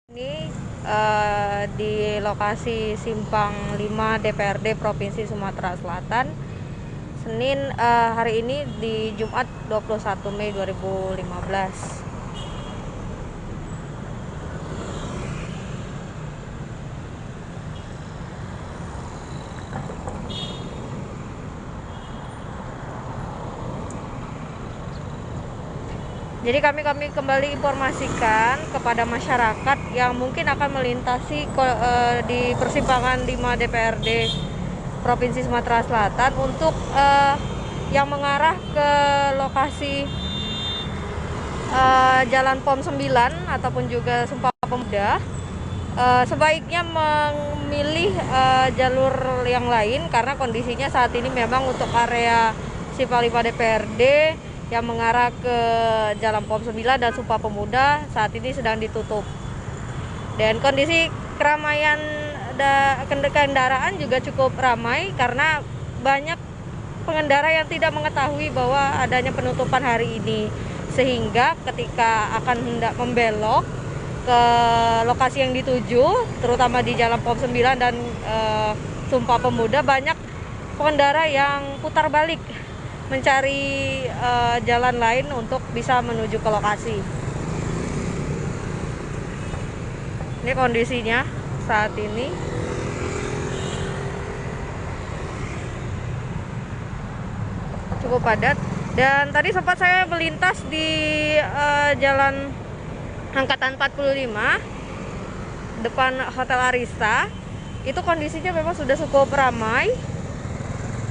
Ini di lokasi Simpang 5 DPRD Provinsi Sumatera Selatan, Senin hari ini di Jumat 21 Mei 2015. Jadi kami kembali informasikan kepada masyarakat yang mungkin akan melintasi di persimpangan 5 DPRD Provinsi Sumatera Selatan untuk yang mengarah ke lokasi Jalan POM 9 ataupun juga Sumpah Pemuda, sebaiknya memilih jalur yang lain karena kondisinya saat ini memang untuk area Simpang 5 DPRD yang mengarah ke Jalan POM 9 dan Sumpah Pemuda saat ini sedang ditutup. Dan kondisi keramaian kendaraan juga cukup ramai karena banyak pengendara yang tidak mengetahui bahwa adanya penutupan hari ini, sehingga ketika akan hendak membelok ke lokasi yang dituju, terutama di Jalan POM 9 dan Sumpah Pemuda, banyak pengendara yang putar balik mencari jalan lain untuk bisa menuju ke lokasi. Ini kondisinya saat ini. Cukup padat. Dan tadi sempat saya melintas di Jalan Angkatan 45 depan Hotel Arista. Itu kondisinya memang sudah cukup ramai.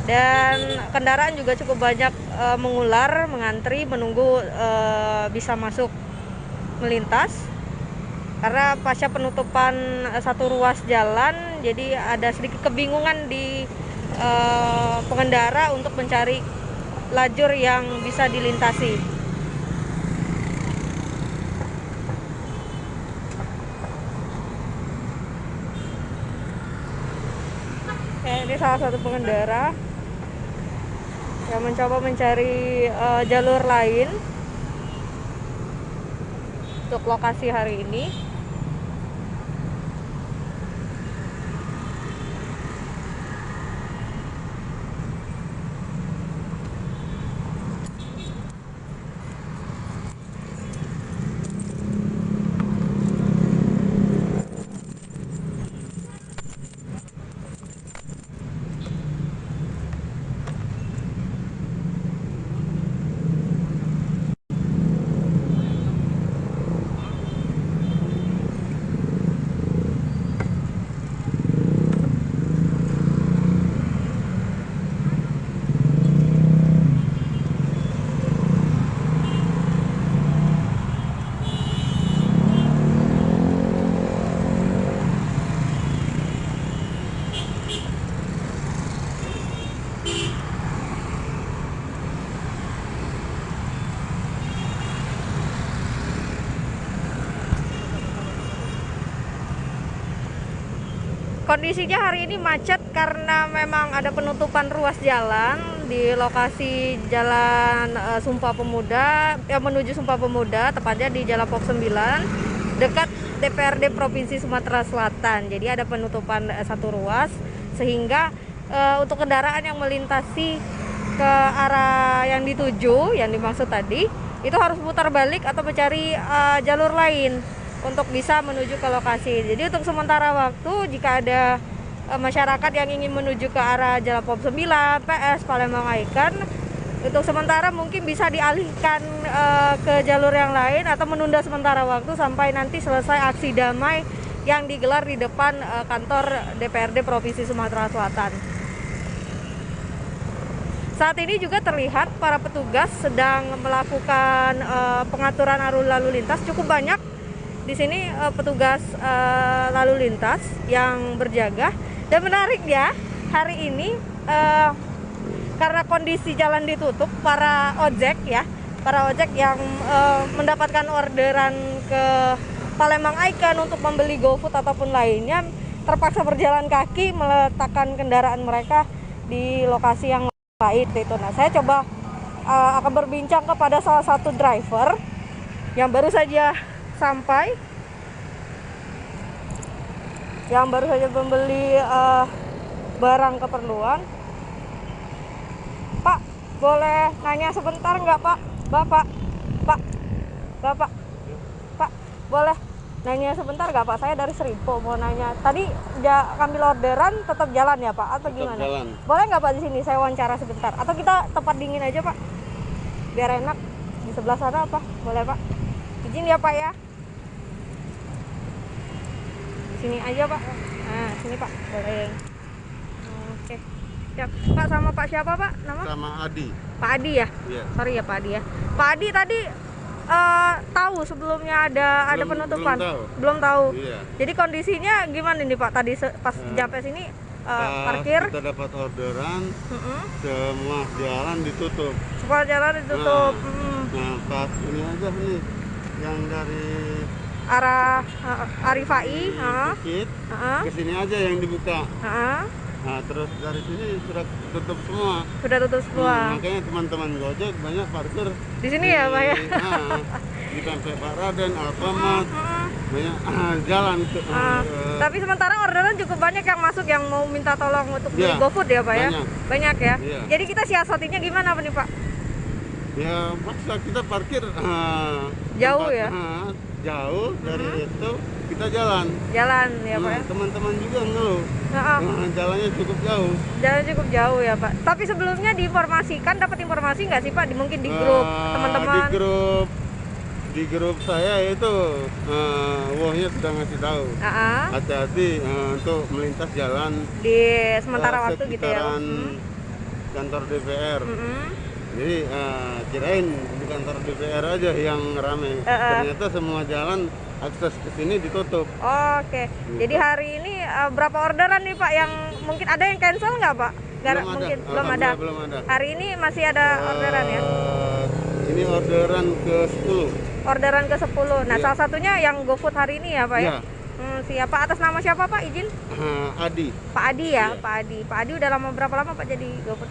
Dan kendaraan juga cukup banyak mengular, mengantri, menunggu bisa masuk melintas. Karena pasca penutupan satu ruas jalan, jadi ada sedikit kebingungan di pengendara untuk mencari lajur yang bisa dilintasi. Ini salah satu pengendara yang mencoba mencari jalur lain untuk lokasi hari ini. Kondisinya hari ini macet karena memang ada penutupan ruas jalan di lokasi Jalan Sumpah Pemuda menuju Sumpah Pemuda, tepatnya di Jalan POM 9 dekat DPRD Provinsi Sumatera Selatan. Jadi ada penutupan satu ruas sehingga untuk kendaraan yang melintasi ke arah yang dituju, yang dimaksud tadi, itu harus putar balik atau mencari jalur lain untuk bisa menuju ke lokasi. Jadi untuk sementara waktu, jika ada masyarakat yang ingin menuju ke arah Jalan POM 9, PS, Palembang Icon, untuk sementara mungkin bisa dialihkan ke jalur yang lain atau menunda sementara waktu sampai nanti selesai aksi damai yang digelar di depan kantor DPRD Provinsi Sumatera Selatan. Saat ini juga terlihat para petugas sedang melakukan pengaturan arus lalu lintas. Cukup banyak di sini petugas lalu lintas yang berjaga. Dan menarik ya, hari ini karena kondisi jalan ditutup, para ojek yang mendapatkan orderan ke Palembang Icon untuk membeli GoFood ataupun lainnya terpaksa berjalan kaki meletakkan kendaraan mereka di lokasi yang lain itu. Nah, saya coba akan berbincang kepada salah satu driver yang baru saja sampai yang baru saja membeli barang keperluan. Pak, boleh nanya sebentar nggak Pak? Bapak, Bapak, boleh nanya sebentar nggak Pak? Saya dari Seripo mau nanya. Tadi ambil orderan tetap jalan ya Pak? Atau Tetap gimana? jalan. Boleh nggak Pak di sini saya wawancara sebentar? Atau kita tempat dingin aja Pak? Biar enak. Di sebelah sana apa? Boleh Pak? Izin ya Pak ya? Sini aja Pak. Nah, sini Pak. Boleh. Oke. Siap. Pak, sama Pak siapa Pak? Nama? Sama Adi. Pak Adi ya? Iya. Sorry ya Pak Adi ya. Pak Adi tadi tahu sebelumnya ada penutupan? Belum tahu. Iya. Jadi kondisinya gimana nih Pak? Tadi pas sampai sini parkir. Kita dapat orderan, semua jalan ditutup. Semua jalan ditutup. Nah, pas ini aja nih, yang dari Arah Arifai, Bukit, ke sini aja yang dibuka. Nah, terus dari sini sudah tutup semua. Sudah tutup semua. Makanya teman-teman Gojek banyak parkir Di sini ya Pak ya? Di Pempek Pak Raden, Alfamart, banyak jalan. Tapi sementara orderan cukup banyak yang masuk yang mau minta tolong untuk beli Ya, GoFood ya Pak ya? Banyak ya? Iya. Jadi kita siasatinya gimana nih Pak? Ya, maksa kita parkir Jauh tempat, ya? Jauh dari itu kita jalan. Jalan ya Pak ya? Teman-teman juga ngeluh. Jalannya cukup jauh. Jalan cukup jauh ya Pak. Tapi sebelumnya diinformasikan, dapat informasi nggak sih Pak? Mungkin di grup teman-teman. Di grup saya itu Wohnya sudah ngasih tahu. Hati-hati untuk melintas jalan Di sementara waktu gitu ya. Kantor DPR. Jadi kirain di kantor DPR aja yang ramai. Ternyata semua jalan akses ke sini ditutup. Oke. Jadi hari ini berapa orderan nih Pak yang mungkin ada yang cancel nggak Pak? Belum ada. Hari ini masih ada orderan ya? Ini orderan ke-10. Orderan ke-10. Nah, salah satunya yang GoFood hari ini ya Pak ya? Siapa? Atas nama siapa Pak? Izin? Adi. Pak Adi ya? Iya. Pak Adi. Pak Adi udah berapa lama Pak jadi GoFood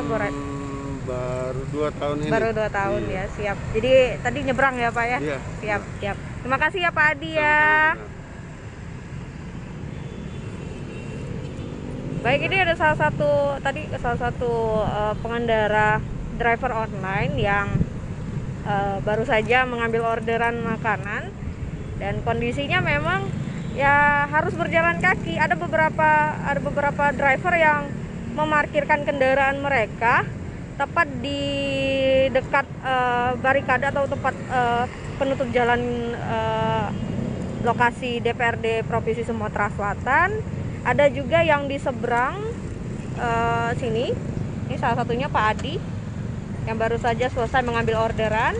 GoRide? Baru 2 tahun ini. Baru 2 tahun ya, siap. Jadi tadi nyebrang ya Pak ya? Iya. Siap. Terima kasih ya Pak Adi ya. Baik, ini ada salah satu pengendara driver online yang baru saja mengambil orderan makanan dan kondisinya memang ya harus berjalan kaki. Ada beberapa driver yang memarkirkan kendaraan mereka tepat di dekat barikade atau tempat penutup jalan lokasi DPRD Provinsi Sumatera Selatan. Ada juga yang di seberang sini. Ini salah satunya Pak Adi yang baru saja selesai mengambil orderan.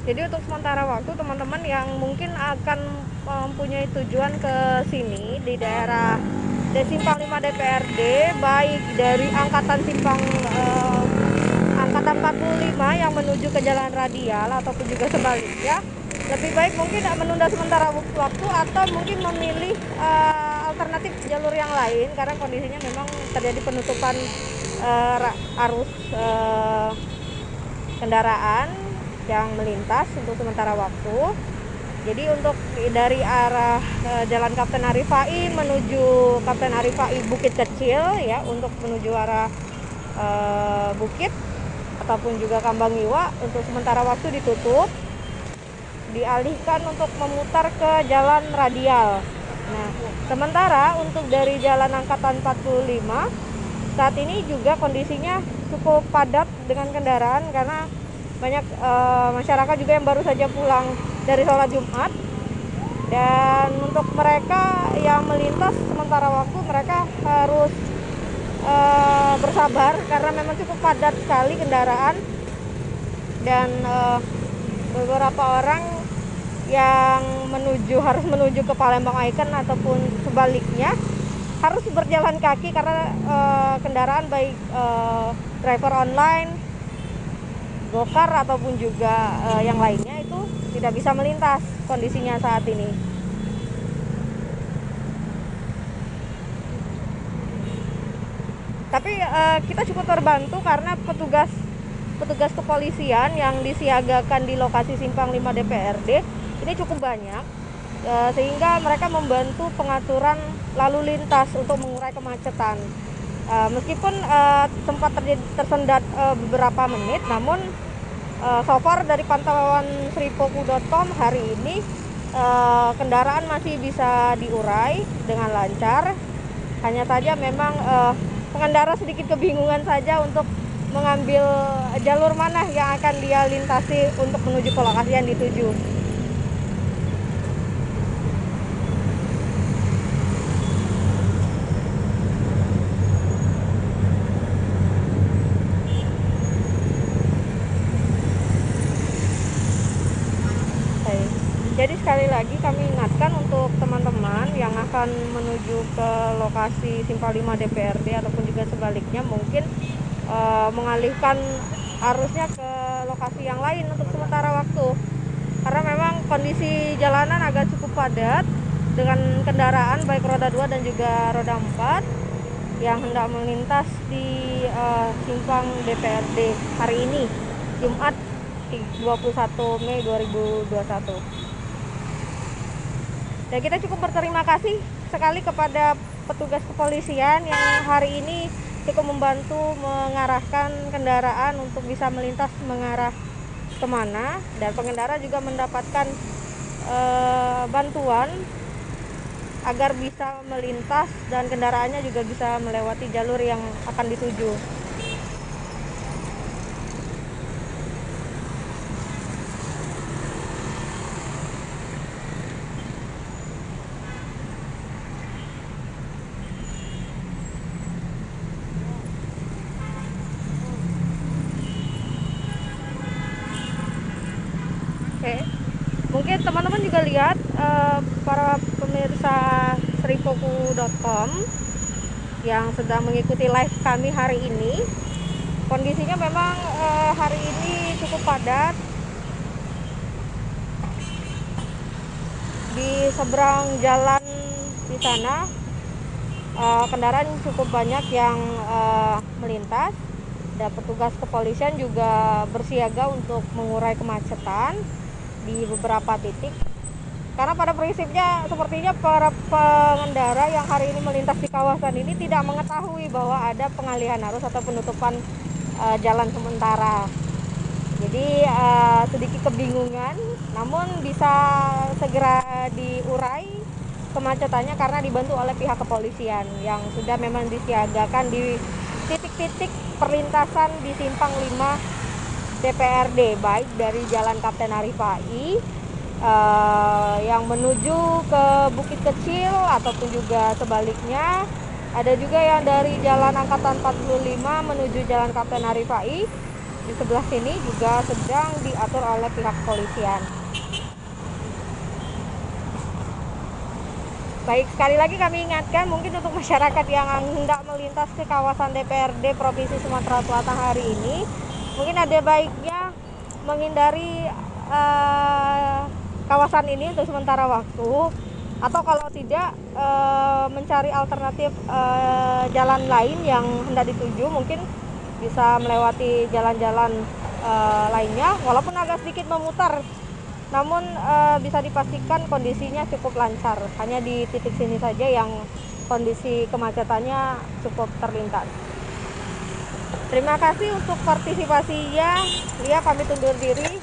Jadi untuk sementara waktu teman-teman yang mungkin akan mempunyai tujuan ke sini di daerah Simpang 5 DPRD, baik dari angkatan 45 yang menuju ke Jalan Radial ataupun juga sebaliknya, lebih baik mungkin menunda sementara waktu atau mungkin memilih alternatif jalur yang lain karena kondisinya memang terjadi penutupan arus kendaraan yang melintas untuk sementara waktu. Jadi untuk dari arah Jalan Kapten Arifai menuju Kapten Arifai Bukit Kecil ya, untuk menuju arah Bukit ataupun juga Kambangiwa untuk sementara waktu ditutup, dialihkan untuk memutar ke Jalan Radial. Nah, sementara untuk dari Jalan Angkatan 45 saat ini juga kondisinya cukup padat dengan kendaraan karena banyak masyarakat juga yang baru saja pulang dari sholat Jumat, dan untuk mereka yang melintas sementara waktu mereka harus bersabar karena memang cukup padat sekali kendaraan, dan beberapa orang yang harus menuju ke Palembang Icon ataupun sebaliknya harus berjalan kaki karena kendaraan baik driver online, Gokar ataupun juga yang lainnya itu tidak bisa melintas kondisinya saat ini. Tapi kita cukup terbantu karena petugas kepolisian yang disiagakan di lokasi Simpang 5 DPRD ini cukup banyak, sehingga mereka membantu pengaturan lalu lintas untuk mengurai kemacetan. Meskipun sempat tersendat beberapa menit, namun so far dari pantauan sripoku.com hari ini kendaraan masih bisa diurai dengan lancar. Hanya saja memang pengendara sedikit kebingungan saja untuk mengambil jalur mana yang akan dia lintasi untuk menuju ke lokasi yang dituju. Jadi sekali lagi kami ingatkan untuk teman-teman yang akan menuju ke lokasi Simpang 5 DPRD ataupun juga sebaliknya, mungkin mengalihkan arusnya ke lokasi yang lain untuk sementara waktu, karena memang kondisi jalanan agak cukup padat dengan kendaraan baik roda 2 dan juga roda 4 yang hendak melintas di Simpang DPRD hari ini, Jumat 21 Mei 2021. Dan kita cukup berterima kasih sekali kepada petugas kepolisian yang hari ini cukup membantu mengarahkan kendaraan untuk bisa melintas mengarah kemana, dan pengendara juga mendapatkan bantuan agar bisa melintas dan kendaraannya juga bisa melewati jalur yang akan dituju. Oke. Mungkin teman-teman juga lihat para pemirsa sripoku.com yang sedang mengikuti live kami hari ini, kondisinya memang hari ini cukup padat. Di seberang jalan di sana kendaraan cukup banyak yang melintas, dan petugas kepolisian juga bersiaga untuk mengurai kemacetan di beberapa titik. Karena pada prinsipnya sepertinya para pengendara yang hari ini melintas di kawasan ini tidak mengetahui bahwa ada pengalihan arus atau penutupan jalan sementara. Jadi sedikit kebingungan, namun bisa segera diurai kemacetannya karena dibantu oleh pihak kepolisian yang sudah memang disiagakan di titik-titik perlintasan di Simpang 5 DPRD, baik dari Jalan Kapten Arif Ai yang menuju ke Bukit Kecil ataupun juga sebaliknya. Ada juga yang dari Jalan Angkatan 45 menuju Jalan Kapten Arif Ai. Di sebelah sini juga sedang diatur oleh pihak kepolisian. Baik, sekali lagi kami ingatkan mungkin untuk masyarakat yang hendak melintas ke kawasan DPRD Provinsi Sumatera Selatan hari ini, mungkin ada baiknya menghindari kawasan ini untuk sementara waktu, atau kalau tidak mencari alternatif jalan lain yang hendak dituju, mungkin bisa melewati jalan-jalan lainnya walaupun agak sedikit memutar, namun bisa dipastikan kondisinya cukup lancar. Hanya di titik sini saja yang kondisi kemacetannya cukup terlintas. Terima kasih untuk partisipasinya. Lia pamit undur diri.